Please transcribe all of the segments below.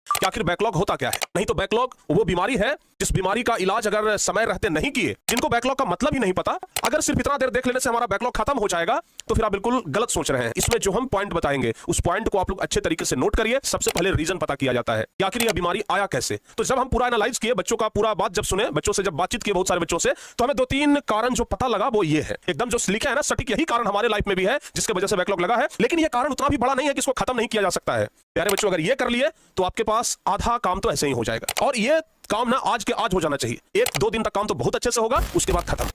कि आखिर बैकलॉग होता क्या है। नहीं तो बैकलॉग वो बीमारी है जिस बीमारी का इलाज अगर समय रहते नहीं किए, जिनको बैकलॉग का मतलब ही नहीं पता, अगर सिर्फ इतना देर देख लेने से हमारा बैकलॉग खत्म हो जाएगा, तो फिर आप बिल्कुल गलत सोच रहे हैं। इसमें जो हम पॉइंट बताएंगे उस पॉइंट को आप लोग अच्छे तरीके से नोट करिए। सबसे पहले रीजन पता किया जाता है कि आखिर यह बीमारी आया कैसे। तो जब हम पूरा एनालाइज किए, बच्चों का पूरा बात जब सुने, बच्चों से जब बातचीत किए, बहुत सारे बच्चों से, तो हमें 2-3 कारण जो पता लगा वो ये है, एकदम जो लिखा है ना सटीक, यही कारण हमारे लाइफ में भी है जिसके वजह से बैकलॉग लगा है। लेकिन यह कारण उतना भी बड़ा नहीं है कि इसको खत्म नहीं किया जा सकता है। प्यारे बच्चों, अगर ये कर लिए तो आपके पास आधा काम तो ऐसे ही हो जाएगा, और ये काम ना आज के आज हो जाना चाहिए। 1-2 दिन तक काम तो बहुत अच्छे से होगा, उसके बाद खत्म।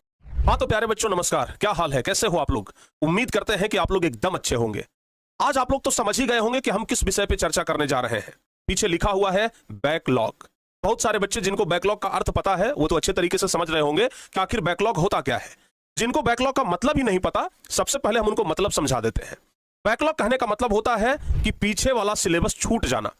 हाँ तो प्यारे बच्चों नमस्कार, क्या हाल है, कैसे हो आप लोग। उम्मीद करते हैं कि आप लोग एकदम अच्छे होंगे। आज आप लोग तो समझ ही गए होंगे कि हम किस विषय पे चर्चा करने जा रहे हैं। पीछे लिखा हुआ है बैकलॉग। बहुत सारे बच्चे जिनको बैकलॉग का अर्थ पता है वो तो अच्छे तरीके से समझ रहे होंगे कि आखिर बैकलॉग होता क्या है। जिनको बैकलॉग का मतलब ही नहीं पता, सबसे पहले हम उनको मतलब समझा देते हैं। बैकलॉग कहने का मतलब होता है कि पीछे वाला सिलेबस छूट जाना,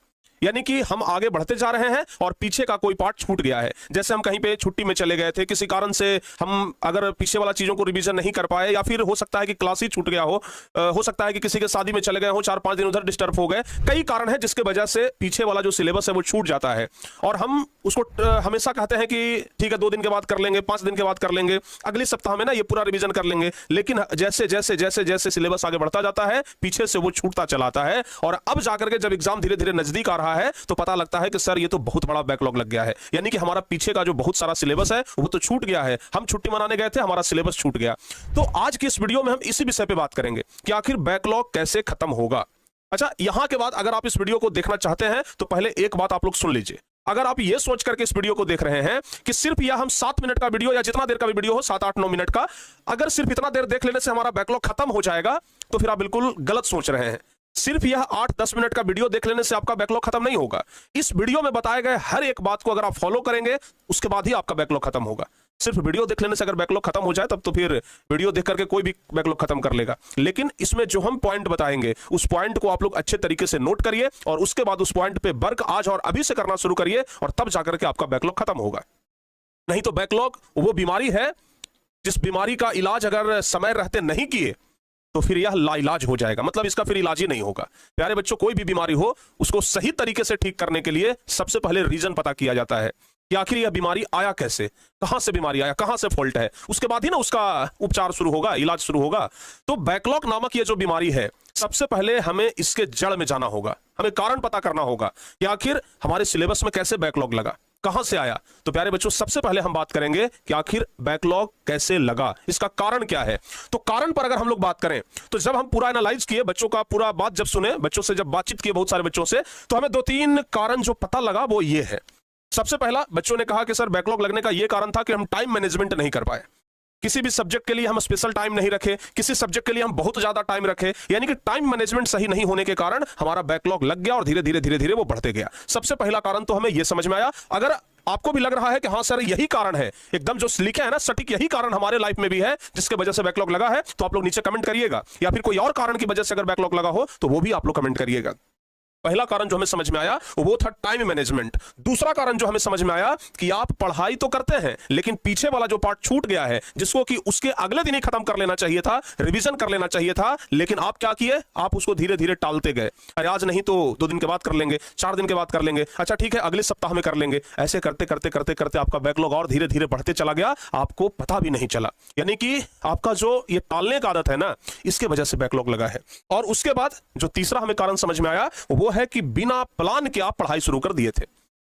यानी कि हम आगे बढ़ते जा रहे हैं और पीछे का कोई पार्ट छूट गया है। जैसे हम कहीं पे छुट्टी में चले गए थे, किसी कारण से हम अगर पीछे वाला चीजों को रिवीजन नहीं कर पाए, या फिर हो सकता है कि क्लास ही छूट गया हो सकता है कि किसी के शादी में चले गए हो, 4-5 दिन उधर डिस्टर्ब हो गए। कई कारण है जिसके वजह से पीछे वाला जो सिलेबस है वो छूट जाता है, और हम उसको हमेशा कहते हैं कि ठीक है 2 दिन के बाद कर लेंगे, 5 दिन के बाद कर लेंगे, अगले सप्ताह में ना ये पूरा रिवीजन कर लेंगे। लेकिन जैसे जैसे जैसे जैसे सिलेबस आगे बढ़ता जाता है, पीछे से वो छूटता चलाता है, और अब जाकर के जब एग्जाम धीरे धीरे नजदीक आ रहा है तो पता लगता है कि सर ये तो बहुत बड़ा बैकलॉग लग गया है। यानी कि हमारा पीछे का जो बहुत सारा सिलेबस है वो तो छूट गया है। हम छुट्टी मनाने गए थे, हमारा सिलेबस छूट गया। तो आज की इस वीडियो में हम इसी विषय पे बात करेंगे कि आखिर बैकलॉग कैसे खत्म होगा। अच्छा, यहां के बाद अगर आप इस वीडियो को देखना चाहते हैं तो पहले एक बात आप लोग सुन लीजिए। अगर आप ये सोच करके इस वीडियो को देख रहे हैं कि सिर्फ यह हम 7 मिनट का वीडियो या जितना देर का भी वीडियो हो, 7-8-9 मिनट का, अगर सिर्फ इतना देर देख लेने से हमारा बैकलॉग खत्म हो जाएगा, तो फिर आप बिल्कुल गलत सोच रहे हैं। सिर्फ यह 8-10 मिनट का वीडियो देख लेने से आपका बैकलॉग खत्म नहीं होगा। इस वीडियो में बताए गए हर एक बात को अगर आप फॉलो करेंगे, उसके बाद ही आपका बैकलॉग खत्म होगा। सिर्फ वीडियो देख लेने से अगर बैकलॉग खत्म हो जाए तब तो फिर वीडियो देख करके कोई भी बैकलॉग खत्म कर लेगा। लेकिन इसमें जो हम पॉइंट बताएंगे उस पॉइंट को आप लोग अच्छे तरीके से नोट करिए, और उसके बाद उस पॉइंट पे वर्क आज और अभी से करना शुरू करिए, और तब जाकर के आपका बैकलॉग खत्म होगा। नहीं तो बैकलॉग वो बीमारी है जिस बीमारी का इलाज अगर समय रहते नहीं किए तो फिर यह लाइलाज हो जाएगा, मतलब इसका फिर इलाज ही नहीं होगा। प्यारे बच्चों, कोई भी बीमारी हो उसको सही तरीके से ठीक करने के लिए सबसे पहले रीजन पता किया जाता है कि आखिर यह बीमारी आया कैसे, कहां से बीमारी आया, कहां से फॉल्ट है, उसके बाद ही ना उसका उपचार शुरू होगा, इलाज शुरू होगा। तो बैकलॉग नामक ये जो बीमारी है, सबसे पहले हमें इसके जड़ में जाना होगा, हमें कारण पता करना होगा कि आखिर हमारे सिलेबस में कैसे बैकलॉग लगा, कहां से आया। तो प्यारे बच्चों, सबसे पहले हम बात करेंगे कि आखिर बैकलॉग कैसे लगा, इसका कारण क्या है। तो कारण पर अगर हम लोग बात करें, तो जब हम पूरा एनालाइज किए, बच्चों का पूरा बात जब सुने, बच्चों से जब बातचीत किए, बहुत सारे बच्चों से, तो हमें 2-3 कारण जो पता लगा वो ये है। सबसे पहला, बच्चों ने कहा कि सर बैकलॉग लगने का ये कारण था कि हम टाइम मैनेजमेंट नहीं कर पाए। किसी भी सब्जेक्ट के लिए हम स्पेशल टाइम नहीं रखे, किसी सब्जेक्ट के लिए हम बहुत ज्यादा टाइम रखे, यानी कि टाइम मैनेजमेंट सही नहीं होने के कारण हमारा बैकलॉग लग गया, और धीरे धीरे धीरे धीरे वो बढ़ते गया। सबसे पहला कारण तो हमें यह समझ में आया। अगर आपको भी लग रहा है कि हाँ सर यही कारण है, एकदम जो लिखे है ना सटीक, यही कारण हमारे लाइफ में भी है जिसके वजह से बैकलॉग लगा है, तो आप लोग नीचे कमेंट करिएगा। या फिर कोई और कारण की वजह से अगर बैकलॉग लगा हो तो वो भी आप लोग कमेंट करिएगा। पहला कारण जो हमें समझ में आया वो था टाइम मैनेजमेंट। दूसरा कारण जो हमें समझ में आया कि आप पढ़ाई तो करते हैं, लेकिन पीछे वाला जो पार्ट छूट गया है, जिसको कि उसके अगले दिन ही खत्म कर लेना चाहिए था, रिवीजन कर लेना चाहिए था, लेकिन आप क्या किए, आप उसको धीरे धीरे टालते गए। अरे आज नहीं तो 2 दिन के बाद कर लेंगे, 4 दिन के बाद कर लेंगे, अच्छा ठीक है अगले सप्ताह में कर लेंगे। ऐसे करते करते करते करते आपका बैकलॉग और धीरे धीरे बढ़ते चला गया, आपको पता भी नहीं चला। यानी कि आपका जो ये टालने का आदत है ना, इसके वजह से बैकलॉग लगा है। और उसके बाद जो तीसरा हमें कारण समझ में आया वो है कि बिना प्लान के आप पढ़ाई शुरू कर दिए थे।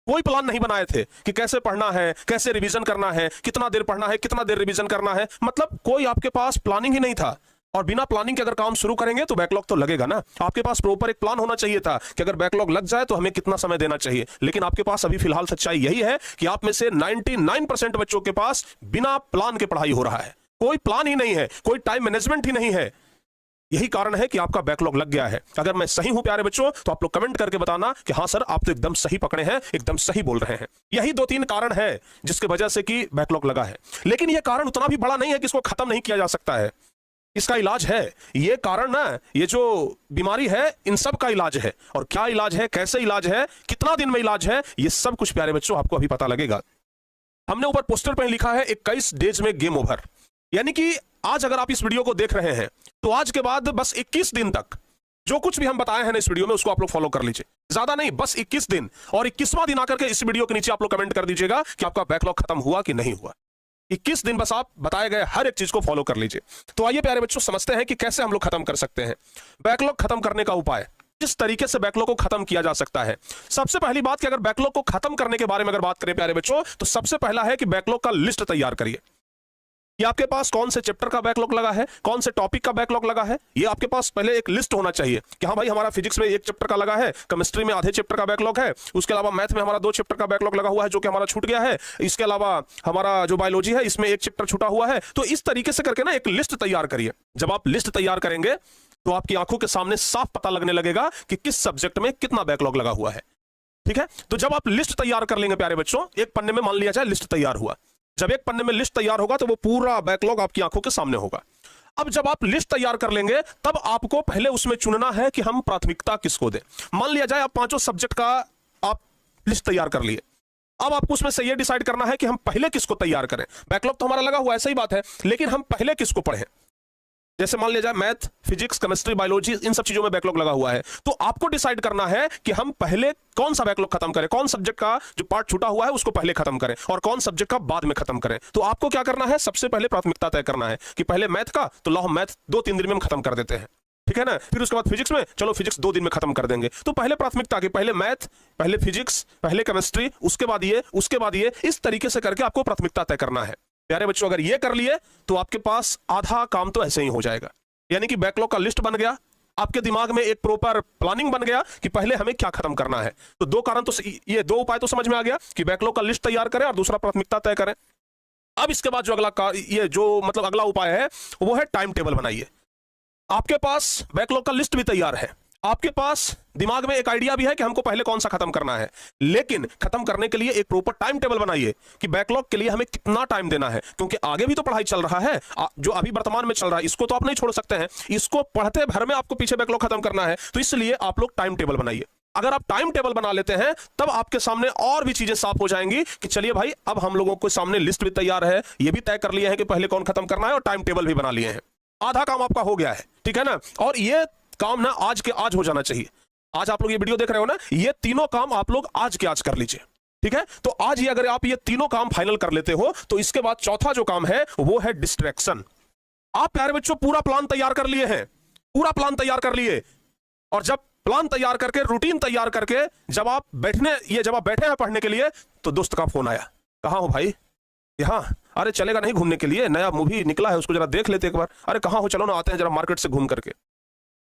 कोई प्लान नहीं बनाए थे कि कैसे पढ़ना है, कैसे रिवीजन करना है, कितना देर पढ़ना है, कितना देर रिवीजन करना है, मतलब कोई आपके पास प्लानिंग ही नहीं था। और बिना प्लानिंग के अगर काम शुरू करेंगे तो बैकलॉग तो लगेगा ना। आपके पास प्रॉपर एक प्लान होना चाहिए था कि अगर बैकलॉग लग जाए तो हमें कितना समय देना चाहिए। लेकिन आपके पास अभी फिलहाल सच्चाई यही है कि आप में से 99% बच्चों के पास बिना प्लान के पढ़ाई हो रहा है। कोई प्लान ही नहीं है, कोई टाइम मैनेजमेंट ही नहीं है। यही कारण है कि आपका बैकलॉग लग गया है। अगर मैं सही हूं प्यारे बच्चों, तो आप लोग कमेंट करके बताना कि हां सर आप तो एकदम सही पकड़े हैं, एकदम सही बोल रहे हैं। यही 2-3 कारण है जिसकी वजह से कि बैकलॉग लगा है। लेकिन यह कारण उतना भी बड़ा नहीं है कि इसको खत्म नहीं किया जा सकता है। इसका इलाज है। ये कारण ना, ये जो बीमारी है, इन सब का इलाज है। और क्या इलाज है, कैसे इलाज है, कितना दिन में इलाज है, ये सब कुछ प्यारे बच्चों आपको अभी पता लगेगा। हमने ऊपर पोस्टर पर लिखा है 21 डेज में गेम ओवर। यानी कि आज अगर आप इस वीडियो को देख रहे हैं तो आज के बाद बस 21 दिन तक जो कुछ भी हम बताए हैं ना इस वीडियो में, उसको आप लोग फॉलो कर लीजिए। ज्यादा नहीं, बस 21 दिन। और 21वां दिन आकर के इस वीडियो के नीचे आप लोग कमेंट कर दीजिएगा कि आपका बैकलॉग खत्म हुआ कि नहीं हुआ। 21 दिन बस आप बताए गए हर एक चीज को फॉलो कर लीजिए। तो आइए प्यारे बच्चों समझते हैं कि कैसे हम लोग खत्म कर सकते हैं बैकलॉग खत्म करने का उपाय, किस तरीके से बैकलॉग को खत्म किया जा सकता है। सबसे पहली बात कि अगर बैकलॉग को खत्म करने के बारे में अगर बात करें प्यारे बच्चों, तो सबसे पहला है कि बैकलॉग का लिस्ट तैयार करिए। ये आपके पास कौन से चैप्टर का बैकलॉग लगा है, कौन से टॉपिक का बैकलॉग लगा है, ये आपके पास पहले एक लिस्ट होना चाहिए कि हाँ भाई हमारा फिजिक्स में 1 चैप्टर का लगा है, केमिस्ट्री में आधे चैप्टर का बैकलॉग है, उसके अलावा मैथ में हमारा 2 चैप्टर का बैकलॉग लगा हुआ है जो कि हमारा छूट गया है, इसके अलावा हमारा जो बायोलॉजी है इसमें 1 चैप्टर छूटा हुआ है। तो इस तरीके से करके ना एक लिस्ट तैयार करिए। जब आप लिस्ट तैयार करेंगे तो आपकी आंखों के सामने साफ पता लगने लगेगा कि किस सब्जेक्ट में कितना बैकलॉग लगा हुआ है। ठीक है, तो जब आप लिस्ट तैयार कर लेंगे प्यारे बच्चों, एक पन्ने में मान लिया जाए लिस्ट तैयार हुआ, जब एक पन्ने में लिस्ट तैयार होगा तो वो पूरा बैकलॉग आपकी आंखों के सामने होगा। अब जब आप लिस्ट तैयार कर लेंगे तब आपको पहले उसमें चुनना है कि हम प्राथमिकता किसको दें। मान लिया जाए आप 5 सब्जेक्ट का आप लिस्ट तैयार कर लिए, अब आपको उसमें से ये डिसाइड करना है कि हम पहले किसको तैयार करें। बैकलॉग तो हमारा लगा हुआ है, सही बात है, लेकिन हम पहले किसको पढ़ें। जैसे मान लिया जाए मैथ, फिजिक्स, केमिस्ट्री, बायोलॉजी, इन सब चीजों में बैकलॉग लगा हुआ है, तो आपको डिसाइड करना है कि हम पहले कौन सा बैकलॉग खत्म करें, कौन सब्जेक्ट का जो पार्ट छूटा हुआ है उसको पहले खत्म करें और कौन सब्जेक्ट का बाद में खत्म करें। तो आपको क्या करना है, सबसे पहले प्राथमिकता तय करना है कि पहले मैथ का, तो लो हम मैथ 2-3 दिन में हम खत्म कर देते हैं, ठीक है ना। फिर उसके बाद फिजिक्स में, चलो फिजिक्स 2 दिन में खत्म कर देंगे। तो पहले प्राथमिकता की पहले मैथ, पहले फिजिक्स, पहले केमिस्ट्री, उसके बाद ये, उसके बाद ये, इस तरीके से करके आपको प्राथमिकता तय करना है। प्यारे बच्चों अगर ये कर लिए तो आपके पास आधा काम तो ऐसे ही हो जाएगा, यानी कि बैकलॉग का लिस्ट बन गया, आपके दिमाग में एक प्रॉपर प्लानिंग बन गया कि पहले हमें क्या खत्म करना है। तो 2 कारण तो, ये 2 उपाय तो समझ में आ गया कि बैकलॉग का लिस्ट तैयार करें और दूसरा प्राथमिकता तय करें। अब इसके बाद जो अगला उपाय है वो है टाइम टेबल बनाइए। आपके पास बैकलॉग का लिस्ट भी तैयार है, आपके पास दिमाग में एक आइडिया भी है कि हमको पहले कौन सा खत्म करना है, लेकिन खत्म करने के लिए एक प्रॉपर टाइम टेबल बनाइए कि बैकलॉग के लिए हमें कितना टाइम देना है, क्योंकि आगे भी तो पढ़ाई चल रहा है। जो अभी वर्तमान में चल रहा है इसको तो आप नहीं छोड़ सकते हैं, इसको पढ़ते भर में आपको पीछे बैकलॉग खत्म करना है। तो इसलिए आप लोग टाइम टेबल बनाइए। अगर आप टाइम टेबल बना लेते हैं तब आपके सामने और भी चीजें साफ हो जाएंगी कि चलिए भाई अब हम लोगों के सामने लिस्ट भी तैयार है, ये भी तय कर लिए हैं कि पहले कौन खत्म करना है और टाइम टेबल भी बना लिए हैं। आधा काम आपका हो गया है, ठीक है ना। और ये काम ना आज के आज हो जाना चाहिए। आज आप लोग ये वीडियो देख रहे हो ना, ये तीनों काम आप लोग आज के आज कर लीजिए, ठीक है। तो आज ही अगर आप ये तीनों काम फाइनल कर लेते हो तो इसके बाद चौथा जो काम है वो है डिस्ट्रैक्शन। आप प्यारे बच्चों पूरा प्लान तैयार कर लिए हैं, पूरा प्लान तैयार कर लिए, और जब प्लान तैयार करके, रूटीन तैयार करके जब आप बैठे हैं पढ़ने के लिए तो दोस्त का फोन आया, कहां हो भाई, यहाँ, अरे चलेगा नहीं घूमने के लिए, नया मूवी निकला है उसको जरा देख लेते एक बार, अरे कहां हो, चलो ना आते हैं जरा मार्केट से घूम करके।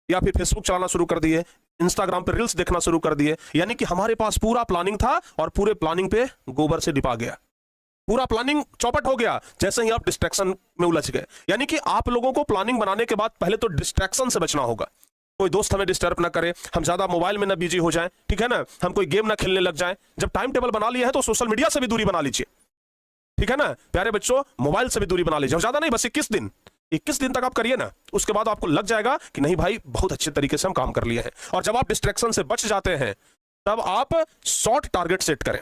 या फिर फेसबुक चलाना शुरू कर दिए, इंस्टाग्राम पे रील्स देखना शुरू कर दिए। यानी कि हमारे पास पूरा प्लानिंग था और पूरे प्लानिंग पे गोबर से डिपा गया, पूरा प्लानिंग चौपट हो गया जैसे ही आप डिस्ट्रैक्शन में उलझ गए। यानी कि आप लोगों को प्लानिंग बनाने के बाद पहले तो डिस्ट्रैक्शन से बचना होगा। कोई दोस्त हमें डिस्टर्ब ना करे, हम ज्यादा मोबाइल में ना बिजी हो जाएं, ठीक है ना, हम कोई गेम ना खेलने लग जाएं। जब टाइम टेबल बना लिया है तो सोशल मीडिया से भी दूरी बना लीजिए, ठीक है ना प्यारे बच्चों, मोबाइल से भी दूरी बना लीजिए। ज्यादा नहीं, बस 21 दिन तक आप करिए ना, उसके बाद आपको लग जाएगा कि नहीं भाई बहुत अच्छे तरीके से हम काम कर लिए हैं। और जब आप डिस्ट्रैक्शन से बच जाते हैं तब आप शॉर्ट टारगेट सेट करें।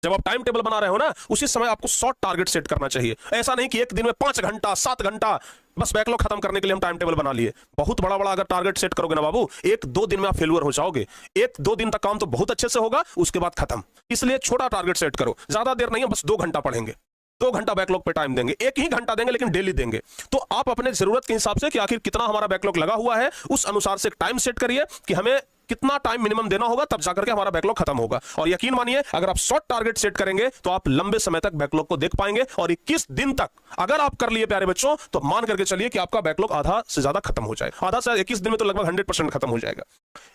जब आप टाइम टेबल बना रहे हो ना, उसी समय आपको शॉर्ट टारगेट सेट करना चाहिए। ऐसा नहीं कि एक दिन में 5 घंटा 7 घंटा बस बैकलॉग खत्म करने के लिए हम टाइम टेबल बना लिए। बहुत बड़ा बड़ा अगर टारगेट सेट करोगे ना बाबू, 1-2 दिन में आप फेलियर हो जाओगे। 1-2 दिन तक काम तो बहुत अच्छे से होगा, उसके बाद खत्म। इसलिए छोटा टारगेट सेट करो, ज्यादा देर नहीं है, बस 2 घंटा पढ़ेंगे, 2 घंटा बैकलॉग पे टाइम देंगे, 1 ही घंटा देंगे लेकिन डेली देंगे। तो आप अपने जरूरत के हिसाब से कि आखिर कितना हमारा बैकलॉग लगा हुआ है उस अनुसार से टाइम सेट करिए कि हमें कितना टाइम मिनिमम देना होगा, तब जाकर के हमारा बैकलॉग खत्म होगा। और यकीन मानिए अगर आप शॉर्ट टारगेट सेट करेंगे तो आप लंबे समय तक बैकलॉग को देख पाएंगे। और 21 दिन तक अगर आप कर लिए प्यारे बच्चों तो मान करके चलिए कि आपका बैकलॉग आधा से ज्यादा खत्म हो जाए। आधा से 21 दिन में तो लगभग 100% खत्म हो जाएगा।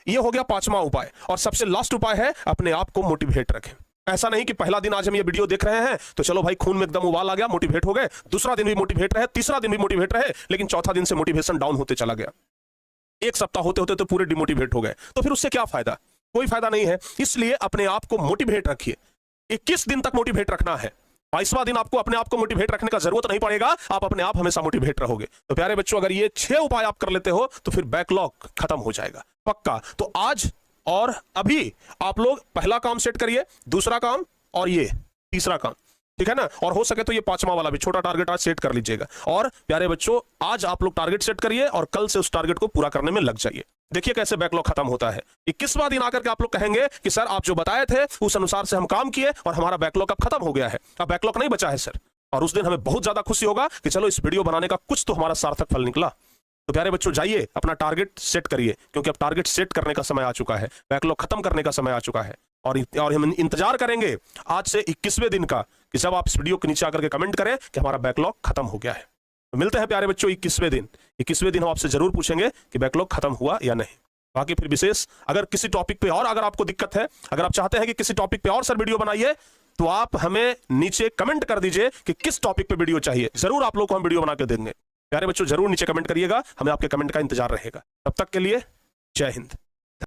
यह हो गया 5वां उपाय। और सबसे लास्ट उपाय है अपने आप को मोटिवेट रखें। ऐसा नहीं कि पहला दिन आज हम ये वीडियो देख रहे हैं तो चलो भाई खून में एकदम उबाल आ गया, मोटिवेट हो गए, दूसरा दिन भी मोटिवेट रहे, तीसरा दिन भी मोटिवेट रहे, लेकिन चौथा दिन से मोटिवेशन डाउन होते चला गया, 1 सप्ताह होते होते तो पूरे डिमोटिवेट हो गए। तो फिर उससे क्या फायदा, कोई फायदा नहीं है। इसलिए अपने आप को मोटिवेट रखिए। 21 दिन तक मोटिवेट रखना है। 22वां दिन आपको अपने आप को मोटिवेट रखने का जरूरत नहीं पड़ेगा, आप अपने आप हमेशा मोटिवेट रहोगे। तो प्यारे बच्चों अगर ये 6 उपाय आप कर लेते हो तो फिर बैकलॉग खत्म हो जाएगा पक्का। तो आज और अभी आप लोग पहला काम सेट करिए, दूसरा काम और ये तीसरा काम, ठीक है ना। और हो सके तो ये 5वां वाला भी छोटा टारगेट आज सेट कर लीजिएगा। और प्यारे बच्चों आज आप लोग टारगेट सेट करिए और कल से उस टारगेट को पूरा करने में लग जाइए। देखिए कैसे बैकलॉग खत्म होता है। 21वां दिन आकर के आप लोग कहेंगे कि सर आप जो बताए थे उस अनुसार से हम काम किए और हमारा बैकलॉग अब खत्म हो गया है, अब बैकलॉग नहीं बचा है सर। और उस दिन हमें बहुत ज्यादा खुशी होगा कि चलो इस वीडियो बनाने का कुछ तो हमारा सार्थक फल निकला। तो प्यारे बच्चों जाइए अपना टारगेट सेट करिए, क्योंकि अब टारगेट सेट करने का समय आ चुका है, बैकलॉग खत्म करने का समय आ चुका है। और हम इंतजार करेंगे आज से 21वें दिन का कि जब आप इस वीडियो के नीचे आकर के कमेंट करें कि हमारा बैकलॉग खत्म हो गया है। तो मिलते हैं प्यारे बच्चों 21वें दिन हम आपसे जरूर पूछेंगे कि बैकलॉग खत्म हुआ या नहीं। बाकी फिर विशेष अगर किसी टॉपिक पे और अगर आपको दिक्कत है, अगर आप चाहते हैं कि किसी टॉपिक पे और सर वीडियो बनाइए, तो आप हमें नीचे कमेंट कर दीजिए कि किस टॉपिक पे वीडियो चाहिए, जरूर आप लोग को हम वीडियो बना के देंगे। प्यारे बच्चों जरूर नीचे कमेंट करिएगा, हमें आपके कमेंट का इंतजार रहेगा। तब तक के लिए जय हिंद।